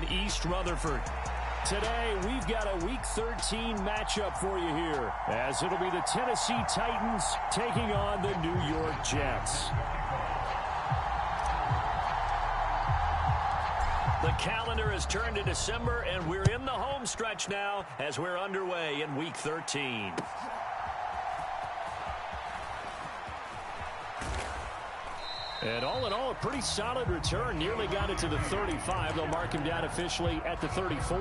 in East Rutherford. Today, we've got a Week 13 matchup for you here, as it'll be the Tennessee Titans taking on the New York Jets. The calendar has turned to December, and we're in the home stretch now as we're underway in Week 13. And all in all, a pretty solid return. Nearly got it to the 35. They'll mark him down officially at the 34.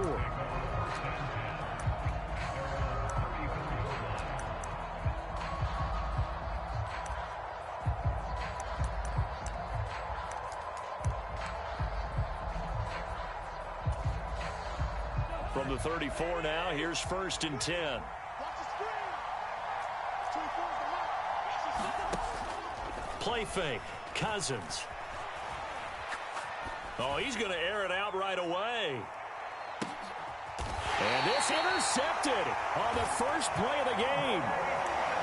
From the 34 now, here's 1st and 10. Play fake. Cousins. Oh, he's going to air it out right away. And this intercepted on the first play of the game.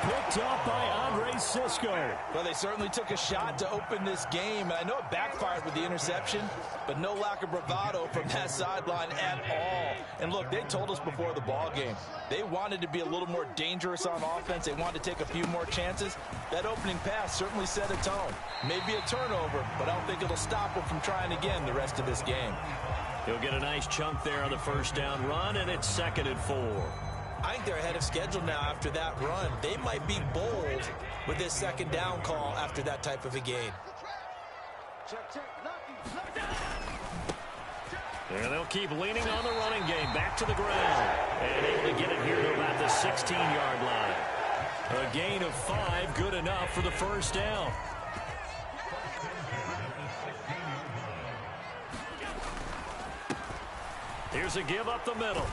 Picked up by Andre Sisco. Well, they certainly took a shot to open this game. I know it backfired with the interception, but no lack of bravado from that sideline at all. And look, they told us before the ball game, they wanted to be a little more dangerous on offense. They wanted to take a few more chances. That opening pass certainly set a tone. Maybe a turnover, but I don't think it'll stop them from trying again the rest of this game. He'll get a nice chunk there on the first down run, and it's 2nd and 4. I think they're ahead of schedule now after that run. They might be bold with this 2nd down call after that type of a gain. And they'll keep leaning on the running game. Back to the ground. And able to get it here to about the 16-yard line. A gain of 5, good enough for the first down. Here's a give up the middle.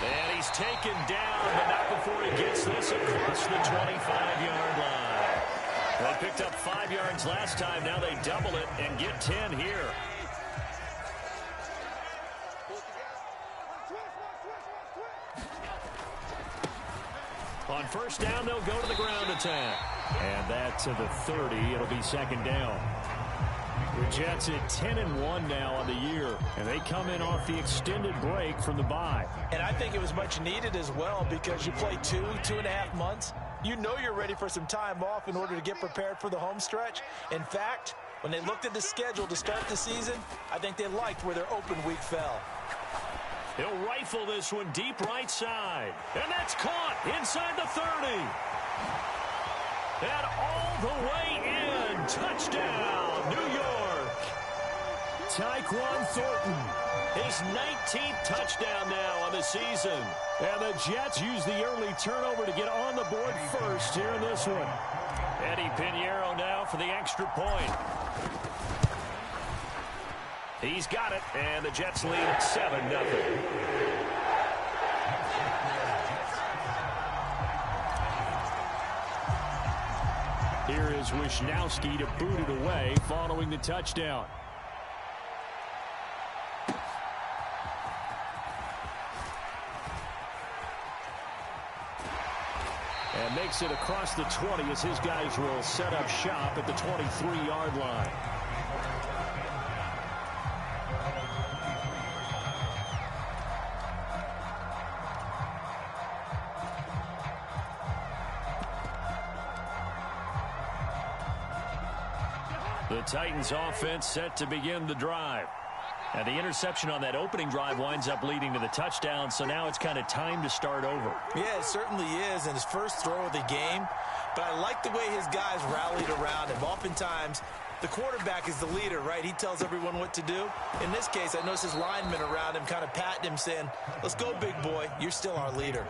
And he's taken down, but not before he gets this across the 25-yard line. They picked up 5 yards last time. Now they double it and get 10 here. On first down, they'll go to the ground attack. And that to the 30. It'll be 2nd down. The Jets at 10-1 now on the year, and they come in off the extended break from the bye. And I think it was much needed as well, because you play 2.5 months. You know you're ready for some time off in order to get prepared for the home stretch. In fact, when they looked at the schedule to start the season, I think they liked where their open week fell. He'll rifle this one deep right side. And that's caught inside the 30. And all the way in. Touchdown, New York. Tyquan Thornton, his 19th touchdown now on the season. And the Jets use the early turnover to get on the board first here in this one. Eddie Pinheiro now for the extra point. He's got it, and the Jets lead at 7-0. Here is Wisnowski to boot it away following the touchdown. And makes it across the 20 as his guys will set up shop at the 23-yard line. The Titans offense set to begin the drive. And the interception on that opening drive winds up leading to the touchdown, so now it's kind of time to start over. Yeah, it certainly is, and his first throw of the game. But I like the way his guys rallied around him. Oftentimes, the quarterback is the leader, right? He tells everyone what to do. In this case, I noticed his linemen around him kind of patting him, saying, let's go, big boy. You're still our leader.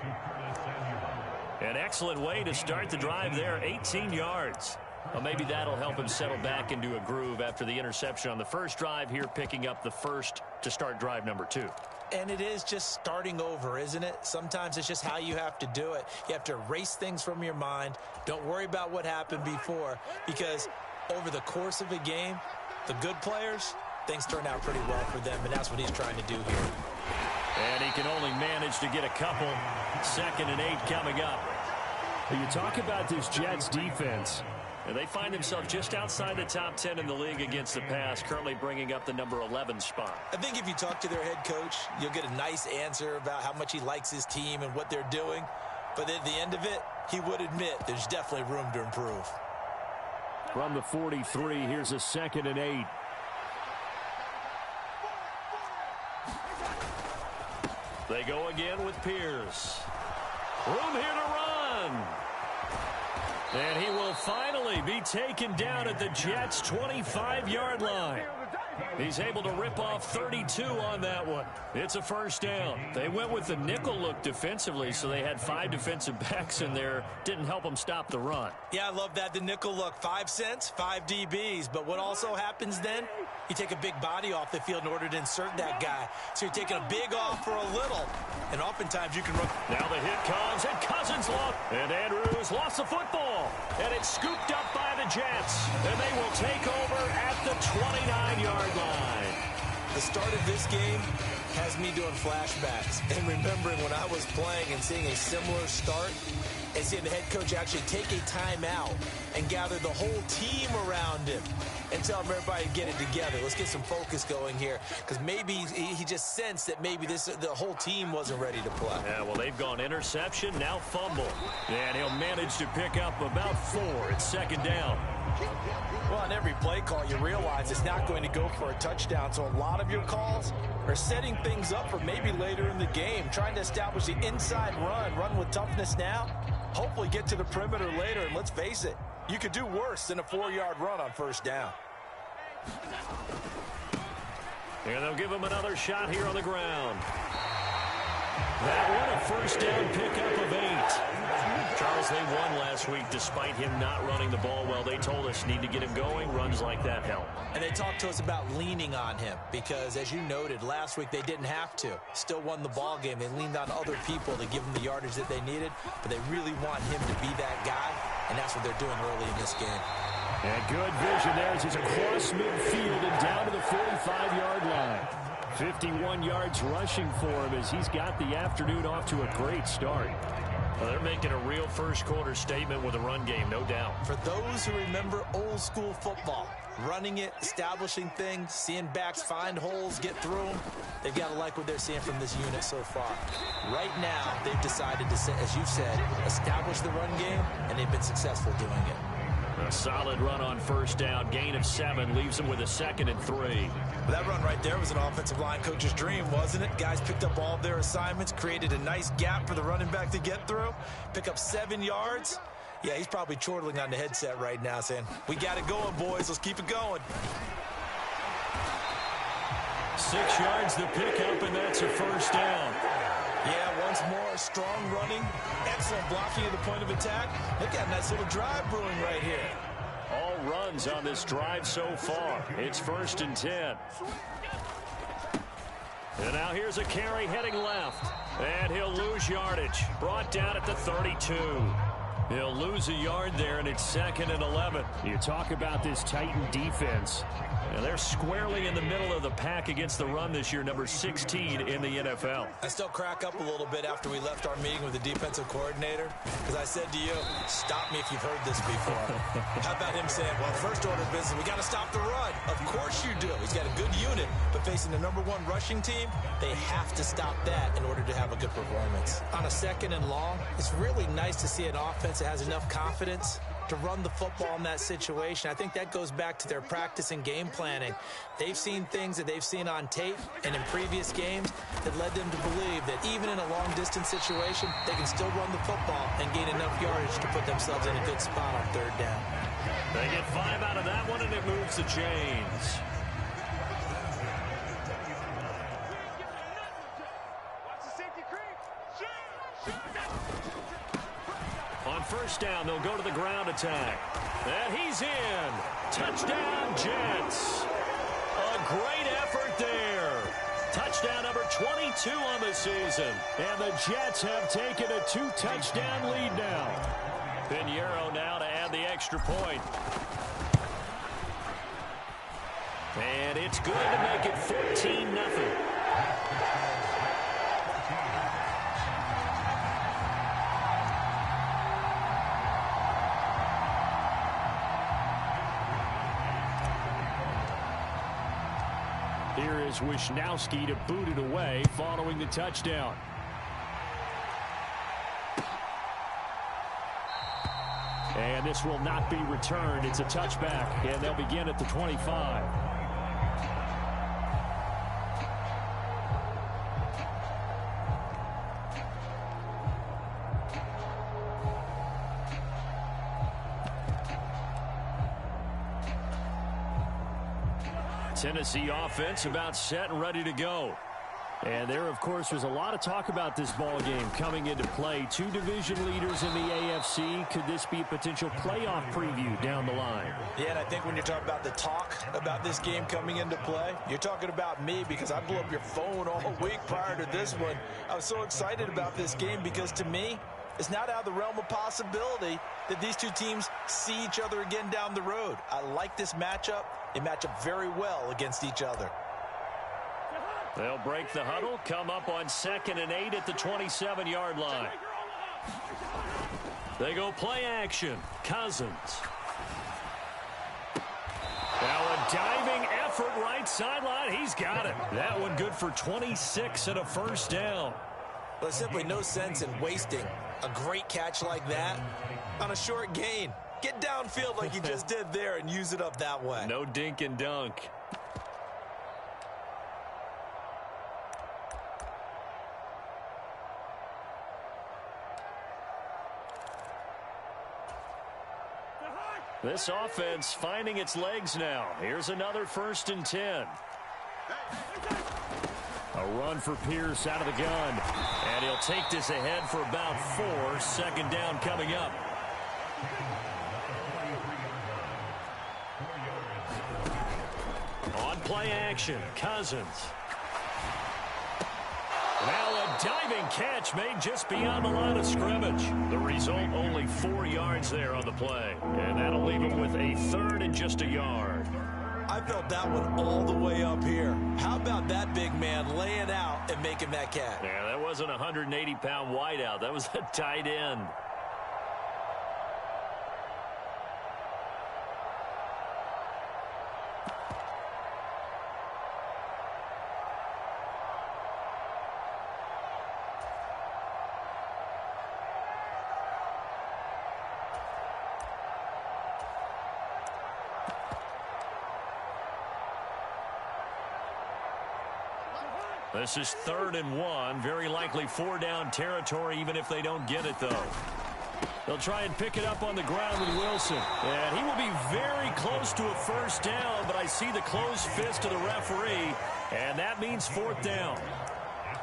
An excellent way to start the drive there, 18 yards. Well, maybe that'll help him settle back into a groove after the interception on the first drive here, picking up the first to start drive number 2. And it is just starting over, isn't it? Sometimes it's just how you have to do it. You have to erase things from your mind. Don't worry about what happened before, because over the course of a game, the good players, things turn out pretty well for them, and that's what he's trying to do here. And he can only manage to get a couple. 2nd and 8 coming up. You talk about this Jets defense. And they find themselves just outside the top 10 in the league against the pass, currently bringing up the number 11 spot. I think if you talk to their head coach, you'll get a nice answer about how much he likes his team and what they're doing. But at the end of it, he would admit there's definitely room to improve. From the 43, here's a 2nd and 8. They go again with Pierce. Room here to run. And he will finally be taken down at the Jets' 25-yard line. He's able to rip off 32 on that one. It's a first down. They went with the nickel look defensively, so they had 5 defensive backs in there. Didn't help them stop the run. Yeah, I love that, the nickel look. 5 cents, 5 DBs. But what also happens then, you take a big body off the field in order to insert that guy. So you're taking a big off for a little. And oftentimes you can run. Now the hit comes, and Cousins lost. And Andrews lost the football. And it's scooped up by the Jets. And they will take over at the 29-yard line. The start of this game has me doing flashbacks and remembering when I was playing and seeing a similar start and seeing the head coach actually take a timeout and gather the whole team around him and tell everybody to get it together. Let's get some focus going here, because maybe he just sensed that maybe the whole team wasn't ready to play. Yeah, well, they've gone interception, now fumble. And he'll manage to pick up about 4. It's 2nd down. Well, on every play call, you realize it's not going to go for a touchdown. So a lot of your calls are setting things up for maybe later in the game, trying to establish the inside run with toughness now, hopefully get to the perimeter later. And let's face it, you could do worse than a 4-yard run on first down. And they'll give him another shot here on the ground. That one, a first down pickup of 8. Charles, they won last week despite him not running the ball well. They told us need to get him going. Runs like that help. And they talked to us about leaning on him because, as you noted, last week they didn't have to. Still won the ball game. They leaned on other people to give them the yardage that they needed, but they really want him to be that guy, and that's what they're doing early in this game. And good vision there as he's across midfield and down to the 45-yard line. 51 yards rushing for him as he's got the afternoon off to a great start. Well, they're making a real first-quarter statement with a run game, no doubt. For those who remember old-school football, running it, establishing things, seeing backs find holes, get through them, they've got to like what they're seeing from this unit so far. Right now, they've decided to, as you said, establish the run game, and they've been successful doing it. A solid run on first down. Gain of 7 leaves them with a 2nd and 3. Well, that run right there was an offensive line coach's dream, wasn't it? Guys picked up all of their assignments, created a nice gap for the running back to get through, pick up 7 yards. Yeah, he's probably chortling on the headset right now saying, we got it going, boys. Let's keep it going. 6 yards the pickup, and that's a first down. Yeah, once more, strong running, excellent blocking at the point of attack. Look at a nice little drive brewing right here. All runs on this drive so far. It's 1st and 10. And now here's a carry heading left. And he'll lose yardage. Brought down at the 32. He'll lose a yard there, and it's 2nd and 11. You talk about this Titan defense. And they're squarely in the middle of the pack against the run this year, number 16 in the NFL. I still crack up a little bit after we left our meeting with the defensive coordinator, because I said to you, stop me if you've heard this before. How about him saying, well, first order of business, we got to stop the run. Of course you do. He's got a good unit, but facing the number 1 rushing team, they have to stop that in order to have a good performance. On a 2nd and long, it's really nice to see an offense that has enough confidence to run the football in that situation. I think that goes back to their practice and game planning. They've seen things that they've seen on tape and in previous games that led them to believe that even in a long-distance situation, they can still run the football and gain enough yardage to put themselves in a good spot on 3rd down. They get 5 out of that one, and it moves the chains. On first down, they'll go to the ground attack. And he's in. Touchdown, Jets. A great effort there. Touchdown number 22 on the season. And the Jets have taken a 2-touchdown lead now. Pinheiro now to add the extra point. And it's good to make it 14-0. allows Wisnowski to boot it away following the touchdown. And this will not be returned. It's a touchback, and they'll begin at the 25. Tennessee offense about set and ready to go. And there, of course, was a lot of talk about this ball game coming into play. Two division leaders in the AFC. Could this be a potential playoff preview down the line? Yeah, and I think when you're talking about the talk about this game coming into play, you're talking about me because I blew up your phone all week prior to this one. I was so excited about this game because, to me, it's not out of the realm of possibility that these two teams see each other again down the road. I like this matchup. They match up very well against each other. They'll break the huddle, come up on 2nd and 8 at the 27-yard line. They go play action. Cousins. Now a diving effort right sideline. He's got it. That one good for 26 and a first down. There's simply no sense in wasting a great catch like that on a short gain. Get downfield like you just did there and use it up that way. No dink and dunk. This offense finding its legs now. Here's another 1st and 10. A run for Pierce out of the gun. And he'll take this ahead for about 4. 2nd down coming up. On play action, Cousins. Now a diving catch made just beyond the line of scrimmage. The result, only 4 yards there on the play. And that'll leave him with a 3rd and just a yard. I felt that one all the way up here. How about that big man laying out and making that catch? Yeah, that wasn't a 180-pound wideout. That was a tight end. This is 3rd and 1. Very likely 4-down territory, even if they don't get it, though. They'll try and pick it up on the ground with Wilson. And he will be very close to a first down, but I see the closed fist of the referee, and that means 4th down.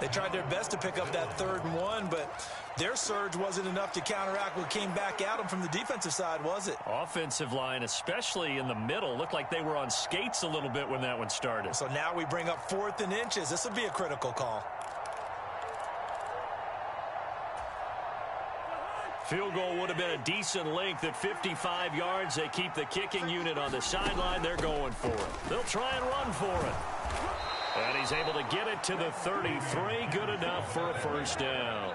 They tried their best to pick up that 3rd and 1, but their surge wasn't enough to counteract what came back at them from the defensive side, was it? Offensive line, especially in the middle, looked like they were on skates a little bit when that one started. So now we bring up 4th and inches. This will be a critical call. Field goal would have been a decent length at 55 yards. They keep the kicking unit on the sideline. They're going for it. They'll try and run for it. And he's able to get it to the 33. Good enough for a first down.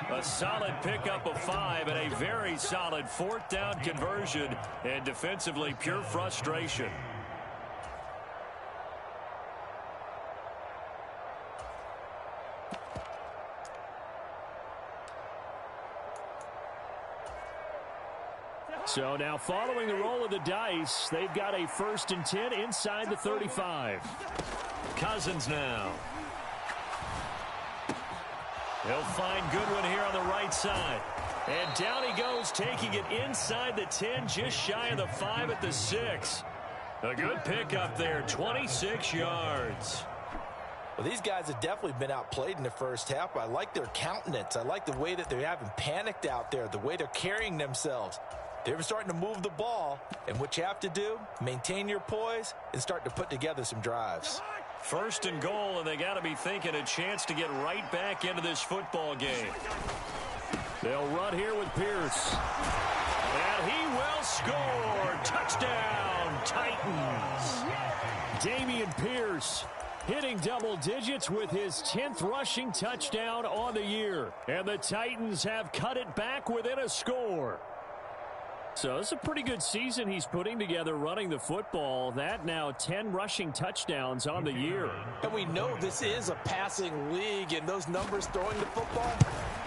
A solid pickup of 5 and a very solid 4th down conversion. And defensively, pure frustration. So now following the roll of the dice, they've got a 1st and 10 inside the 35. Cousins now. He'll find Goodwin here on the right side. And down he goes, taking it inside the 10, just shy of the 5 at the 6. A good pickup there, 26 yards. Well, these guys have definitely been outplayed in the first half. I like their countenance. I like the way that they haven't panicked out there, the way they're carrying themselves. They're starting to move the ball, and what you have to do, maintain your poise and start to put together some drives. 1st and goal, and they got to be thinking a chance to get right back into this football game. They'll run here with Pierce. And he will score. Touchdown, Titans. Dameon Pierce hitting double digits with his 10th rushing touchdown on the year. And the Titans have cut it back within a score. So it's a pretty good season he's putting together running the football. That now 10 rushing touchdowns on the year. And we know this is a passing league, and those numbers throwing the football,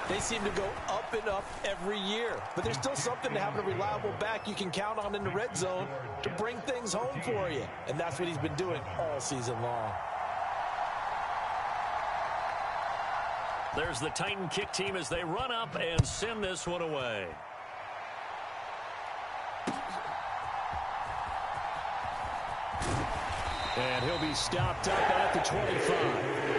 they seem to go up and up every year. But there's still something to having a reliable back you can count on in the red zone to bring things home for you. And that's what he's been doing all season long. There's the Titan kick team as they run up and send this one away. And he'll be stopped up at the 25.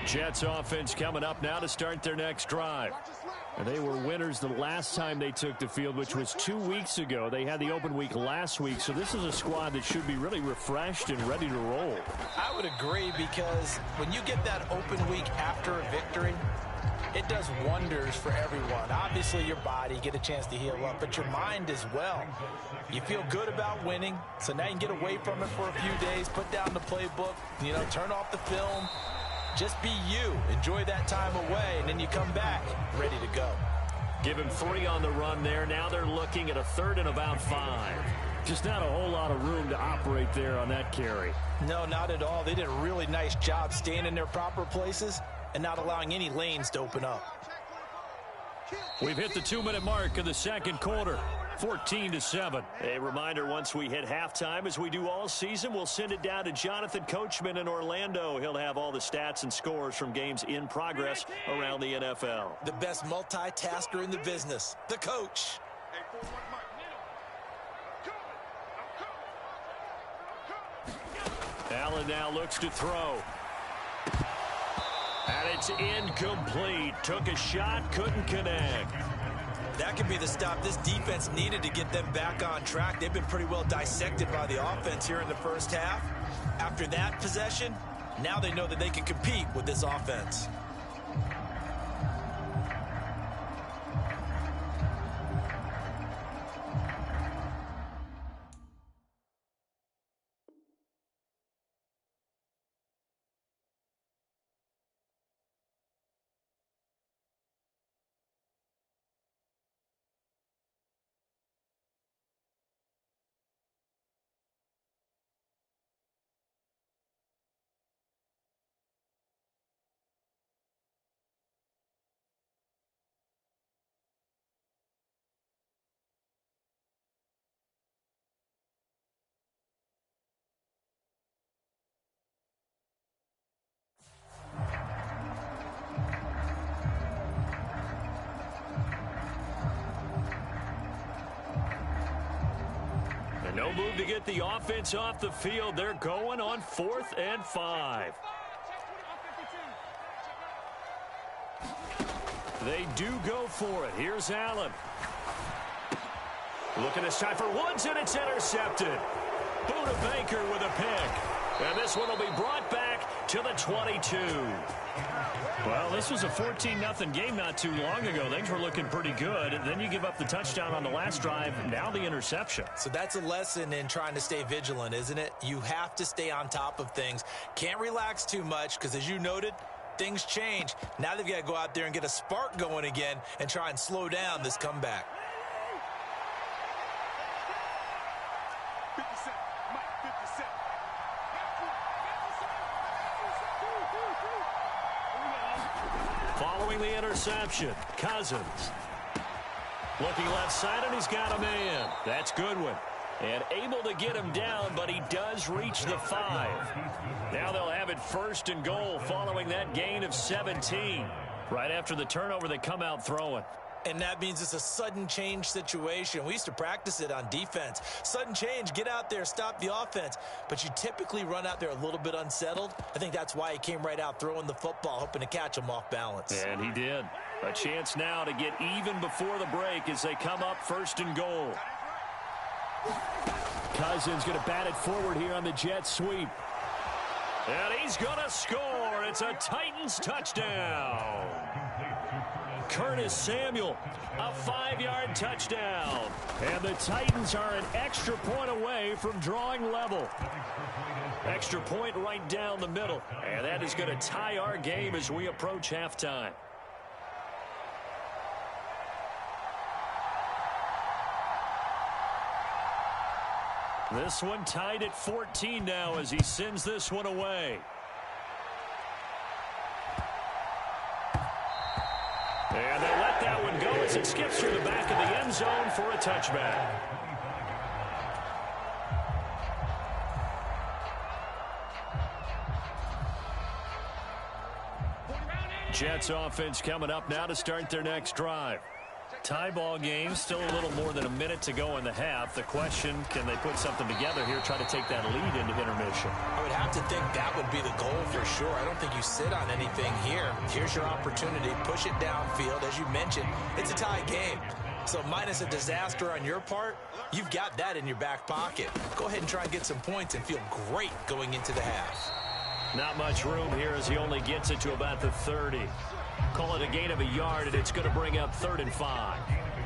Jets offense coming up now to start their next drive. And they were winners the last time they took the field, which was 2 weeks ago. They had the open week last week, so this is a squad that should be really refreshed and ready to roll. I would agree, because when you get that open week after a victory, it does wonders for everyone. Obviously, your body, get a chance to heal up, but your mind as well. You feel good about winning, so now you can get away from it for a few days, put down the playbook, turn off the film. Just be you. Enjoy that time away, and then you come back ready to go. Give him 3 on the run there. Now they're looking at a 3rd and about 5. Just not a whole lot of room to operate there on that carry. No, not at all. They did a really nice job staying in their proper places and not allowing any lanes to open up. We've hit the 2-minute mark of the second quarter. 14-7. A reminder, once we hit halftime, as we do all season, we'll send it down to Jonathan Coachman in Orlando. He'll have all the stats and scores from games in progress around the NFL. The best multitasker in the business, the coach. Allen now looks to throw. And it's incomplete. Took a shot, couldn't connect. That could be the stop this defense needed to get them back on track. They've been pretty well dissected by the offense here in the first half. After that possession, now they know that they can compete with this offense. No move to get the offense off the field. They're going on 4th and 5. They do go for it. Here's Allen. Looking this time for Woods, and it's intercepted. Buda Baker with a pick. And this one will be brought back to the 22. Well, this was a 14-0 game not too long ago. Things were looking pretty good. And then you give up the touchdown on the last drive. Now the interception. So that's a lesson in trying to stay vigilant, isn't it? You have to stay on top of things. Can't relax too much because, as you noted, things change. Now they've got to go out there and get a spark going again and try and slow down this comeback. Following the interception, Cousins. Looking left side, and he's got a man. That's Goodwin. And able to get him down, but he does reach the 5. Now they'll have it 1st and goal following that gain of 17. Right after the turnover, they come out throwing. And that means it's a sudden change situation. We used to practice it on defense. Sudden change, get out there, stop the offense. But you typically run out there a little bit unsettled. I think that's why he came right out throwing the football, hoping to catch him off balance. And he did. A chance now to get even before the break as they come up 1st and goal. Cousins going to bat it forward here on the jet sweep. And he's going to score. It's a Titans touchdown. Curtis Samuel. A 5-yard touchdown. And the Titans are an extra point away from drawing level. Extra point right down the middle. And that is going to tie our game as we approach halftime. This one tied at 14 now as he sends this one away. And they let that one go as it skips through the back of the end zone for a touchback. Jets offense coming up now to start their next drive. Tie ball game, still a little more than a minute to go in the half. The question, can they put something together here, try to take that lead into intermission? I would have to think that would be the goal for sure. I don't think you sit on anything here. Here's your opportunity. Push it downfield. As you mentioned, it's a tie game. So minus a disaster on your part, you've got that in your back pocket. Go ahead and try and get some points and feel great going into the half. Not much room here as he only gets it to about the 30. Call it a gain of a yard, and it's going to bring up 3rd and 5.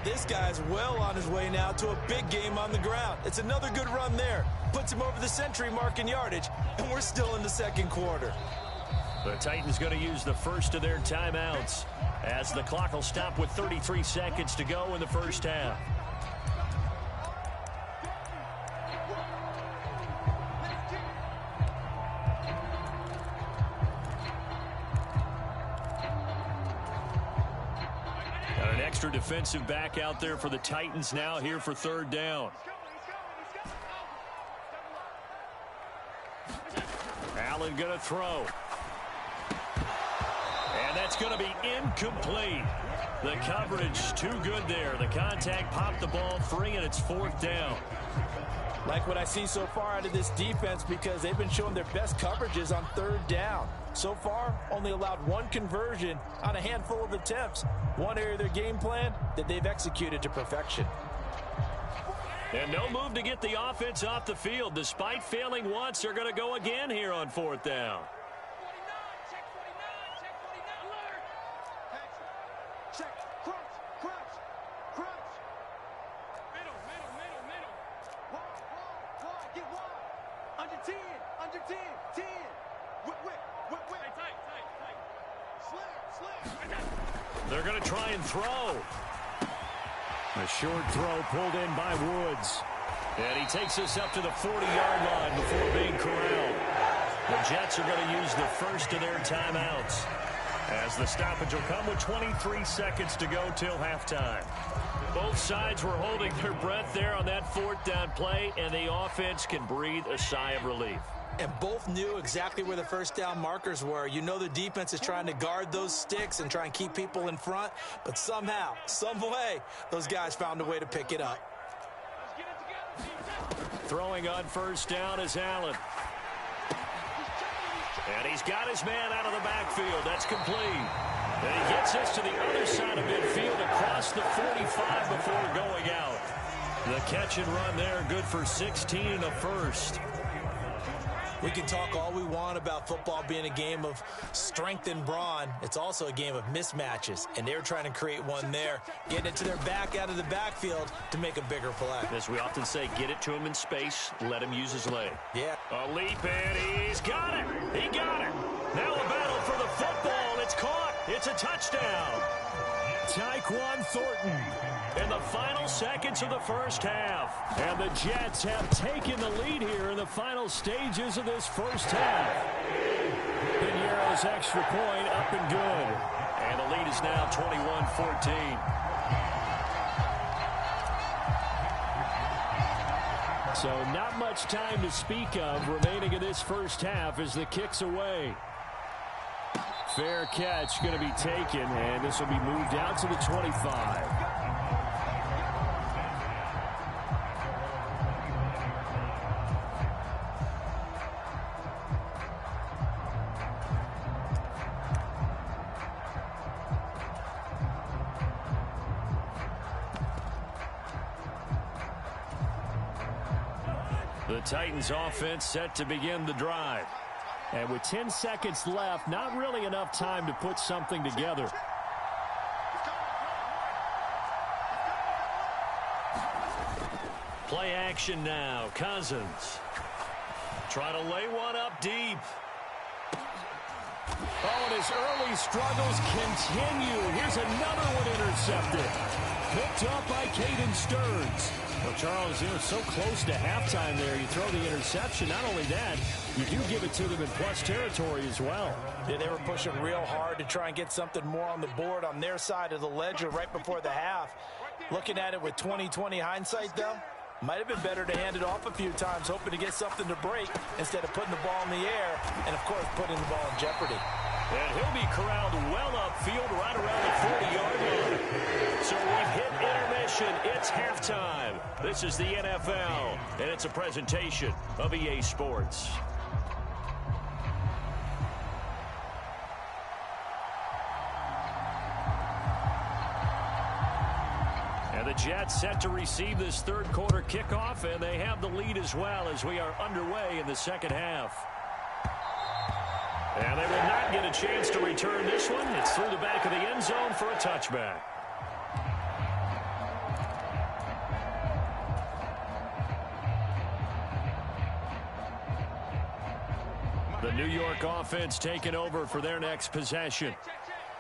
This guy's well on his way now to a big game on the ground. It's another good run there. Puts him over the century mark in yardage, and we're still in the second quarter. The Titans going to use the first of their timeouts as the clock will stop with 33 seconds to go in the first half. Got an extra defensive back out there for the Titans now here for 3rd down. Allen going to throw. And that's going to be incomplete. The coverage too good there. The contact popped the ball free, and it's 4th down. Like what I see so far out of this defense because they've been showing their best coverages on 3rd down. So far, only allowed 1 conversion on a handful of attempts. One area of their game plan that they've executed to perfection. And no move to get the offense off the field. Despite failing once, they're going to go again here on 4th down. They're going to try and throw. A short throw pulled in by Woods. And he takes us up to the 40-yard line before being corralled. The Jets are going to use the first of their timeouts, as the stoppage will come with 23 seconds to go till halftime. Both sides were holding their breath there on that 4th down play, and the offense can breathe a sigh of relief. And both knew exactly where the first down markers were. You know the defense is trying to guard those sticks and try and keep people in front. But somehow, some way, those guys found a way to pick it up. Throwing on first down is Allen. And he's got his man out of the backfield. That's complete. And he gets us to the other side of midfield across the 45 before going out. The catch and run there, good for 16 and a first. We can talk all we want about football being a game of strength and brawn. It's also a game of mismatches, and they're trying to create one there, getting it to their back out of the backfield to make a bigger play. As we often say, get it to him in space, let him use his leg. Yeah. A leap, and he's got it. He got it. Now a battle for the football. It's caught. It's a touchdown. Tyquan Thornton in the final seconds of the first half. And the Jets have taken the lead here in the final stages of this first half. Piñeiro's extra point up and good. And the lead is now 21-14. So not much time to speak of remaining in this first half as the kick's away. Fair catch going to be taken, and this will be moved out to the 25. The Titans offense set to begin the drive. And with 10 seconds left, not really enough time to put something together. Play action now. Cousins. Trying to lay one up deep. Oh, and his early struggles continue. Here's another one intercepted. Picked up by Caden Stearns. Well, Charles, so close to halftime there. You throw the interception. Not only that, you do give it to them in plus territory as well. Yeah, they were pushing real hard to try and get something more on the board on their side of the ledger right before the half. Looking at it with 20/20 hindsight, though, might have been better to hand it off a few times, hoping to get something to break instead of putting the ball in the air and, of course, putting the ball in jeopardy. And he'll be corralled well upfield right around the 40-yard line. So we've hit intermission. It's halftime. This is the NFL, and it's a presentation of EA Sports. And the Jets set to receive this third quarter kickoff, and they have the lead as well as we are underway in the second half. And they will not get a chance to return this one. It's through the back of the end zone for a touchback. The New York offense taking over for their next possession.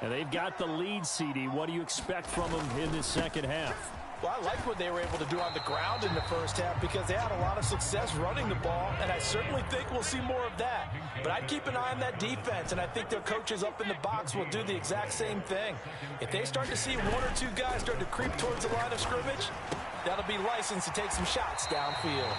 And they've got the lead, CD. What do you expect from them in this second half? Well, I like what they were able to do on the ground in the first half because they had a lot of success running the ball, and I certainly think we'll see more of that. But I'd keep an eye on that defense, and I think their coaches up in the box will do the exact same thing. If they start to see one or two guys start to creep towards the line of scrimmage, that'll be licensed to take some shots downfield.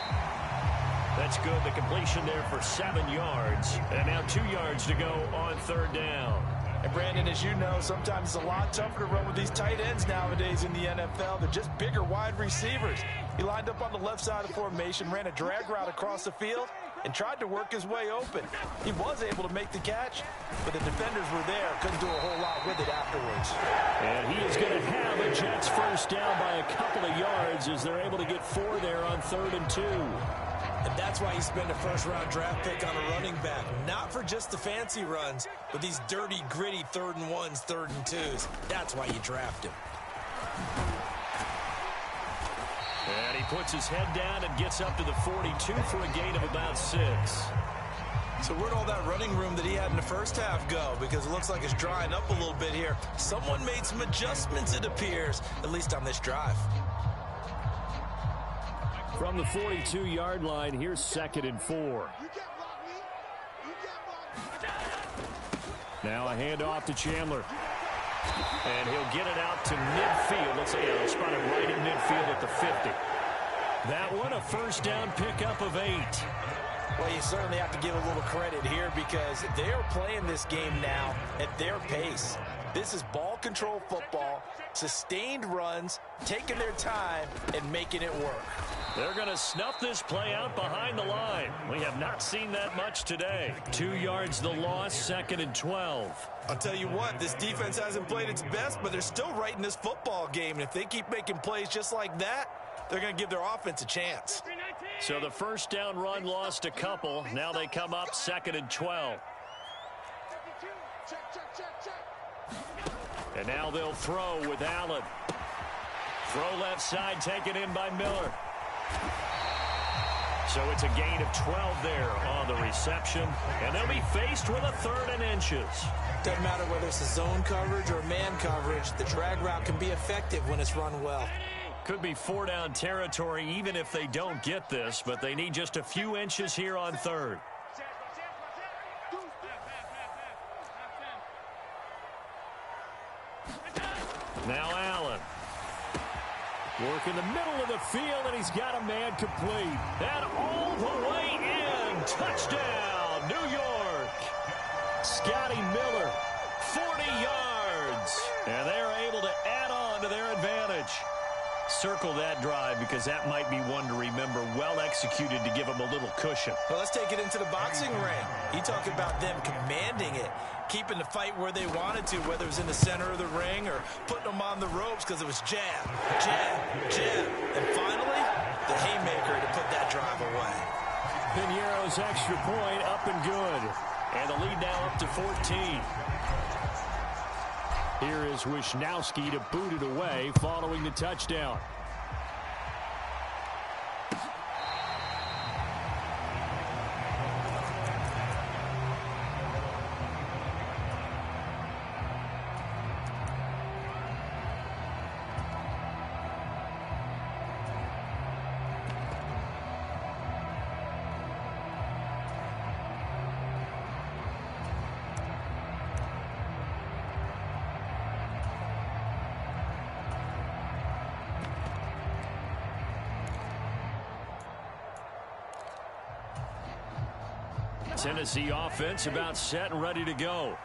That's good. The completion there for 7 yards. And now 2 yards to go on third down. And Brandon, as you know, sometimes it's a lot tougher to run with these tight ends nowadays in the NFL. They're just bigger wide receivers. He lined up on the left side of the formation, ran a drag route across the field, and tried to work his way open. He was able to make the catch, but the defenders were there. Couldn't do a whole lot with it afterwards. And he is going to have a Jets first down by a couple of yards as they're able to get 4 there on 3rd and 2. And that's why you spend a first-round draft pick on a running back. Not for just the fancy runs, but these dirty, gritty 3rd and 1s, 3rd and 2s. That's why you draft him. And he puts his head down and gets up to the 42 for a gain of about 6. So where'd all that running room that he had in the first half go? Because it looks like it's drying up a little bit here. Someone made some adjustments, it appears, at least on this drive. From the 42-yard line, here's 2nd and 4. Now a handoff to Chandler. And he'll get it out to midfield. Let's say he'll spot it right in midfield at the 50. That one, a first down pickup of 8. Well, you certainly have to give a little credit here because they're playing this game now at their pace. This is ball control football, sustained runs, taking their time, and making it work. They're going to snuff this play out behind the line. We have not seen that much today. 2 yards the loss, 2nd and 12. I'll tell you what, this defense hasn't played its best, but they're still right in this football game. And if they keep making plays just like that, they're going to give their offense a chance. So the first down run lost a couple. Now they come up 2nd and 12. And now they'll throw with Allen. Throw left side, taken in by Miller. So it's a gain of 12 there on the reception. And they'll be faced with a 3rd and inches. Doesn't matter whether it's a zone coverage or man coverage. The drag route can be effective when it's run well. Could be 4-down territory even if they don't get this, but they need just a few inches here on 3rd. Now Allen. Work in the middle of the field, and he's got a man complete. And all the way in. Touchdown, New York. Scotty Miller, 40 yards. And they're able to add on to their advantage. Circle that drive because that might be one to remember. Well executed to give them a little cushion. Well, let's take it into the boxing ring. You talk about them commanding it, keeping the fight where they wanted to, whether it was in the center of the ring or putting them on the ropes because it was jab, jab, jab. And finally, the haymaker to put that drive away. Piñeiro's extra point up and good. And the lead now up to 14. Here is Wisnowski to boot it away following the touchdown. Tennessee offense about set and ready to go.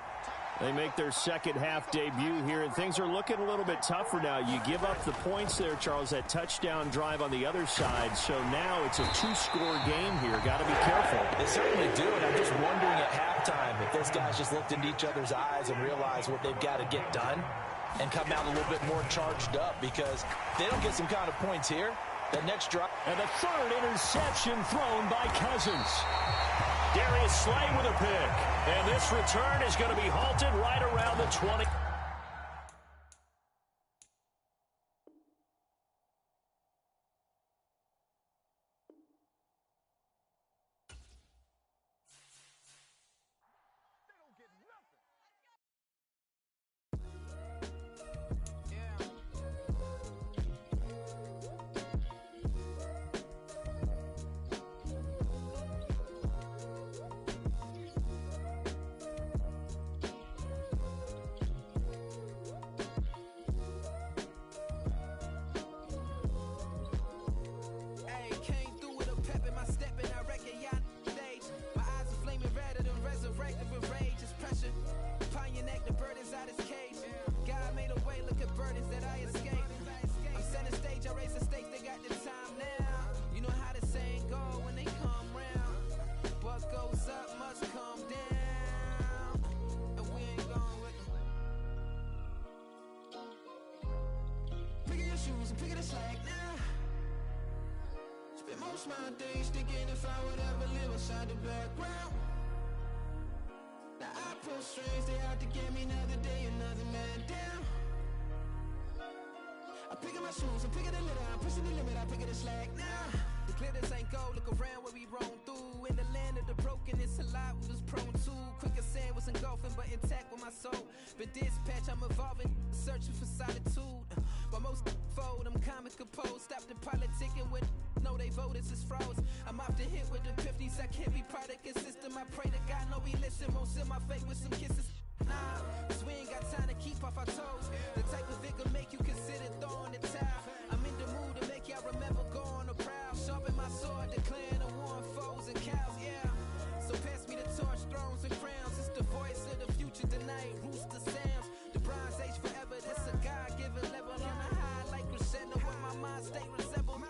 They make their second half debut here, and things are looking a little bit tougher now. You give up the points there, Charles, that touchdown drive on the other side. So now it's a two-score game here. Got to be careful. They certainly do, and I'm just wondering at halftime if those guys just looked into each other's eyes and realized what they've got to get done and come out a little bit more charged up, because if they don't get some kind of points here, the next drive. And the third interception thrown by Cousins. Darius Slay with a pick. And this return is going to be halted right around the 20. My days thinking if I would ever live outside the background. Now I pull strings, they out to get me another day, another man down. I'm picking my shoes, I'm picking the litter, I'm pushing the limit, I'm picking the slack now. The glitters ain't gold, look around where we roam through. In the land of the broken, it's a lot we was prone to. Quicker sand was engulfing, but intact with my soul. But dispatch, I'm evolving, searching for solitude. But most fold, I'm comic composed. Stop the politicking with no, they voters is froze. I'm off the hit with the 50s. I can't be product and system. I pray to God, no, he listen. Won't seal my fate with some kisses. Nah, cause we ain't got time to keep off our toes. The type of vigor make you consider throwing the towel. I'm in the mood to make y'all remember going a proud. Sharpen my sword, declaring the war on foes and cows, yeah. So pass me the torch, thrones and crowns. It's the voice of the future tonight. Rooster sounds. The Bronze Age forever. This a God-given level on a high like crescendo. Where my mind state resemble.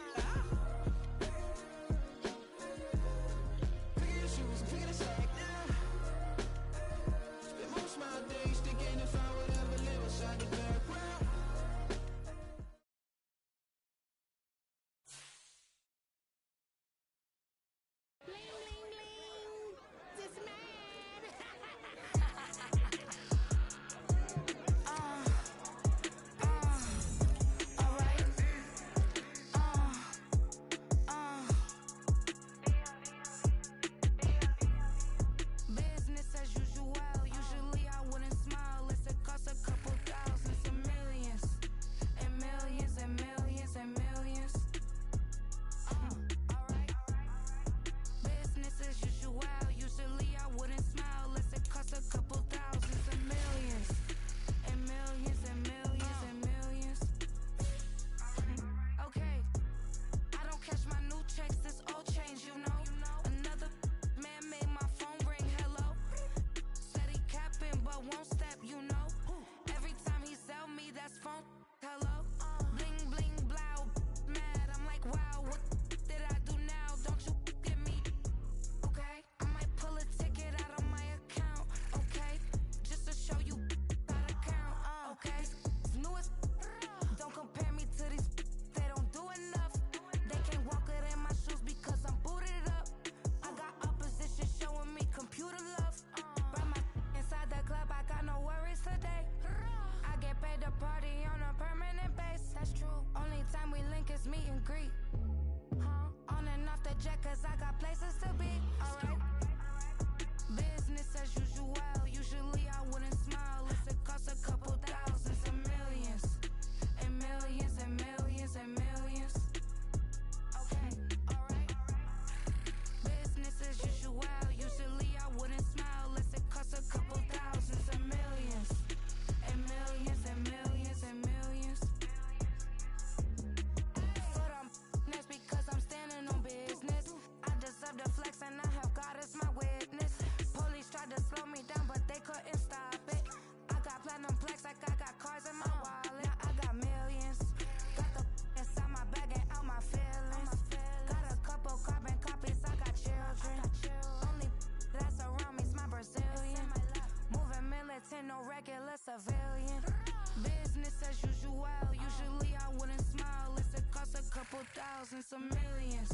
thousands of millions.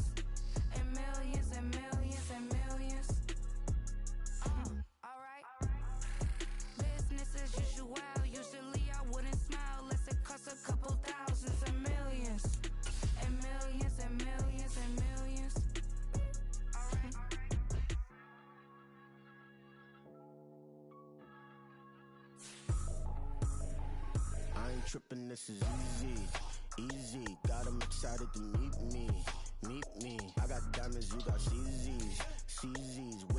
And millions and millions and millions. Alright. Business as usual. Usually I wouldn't smile unless it cost a couple thousands and millions. And millions and millions and millions. Alright. I ain't tripping, this is easy, easy. Got 'em excited to meet me, meet me. I got diamonds, you got CZs, CZs.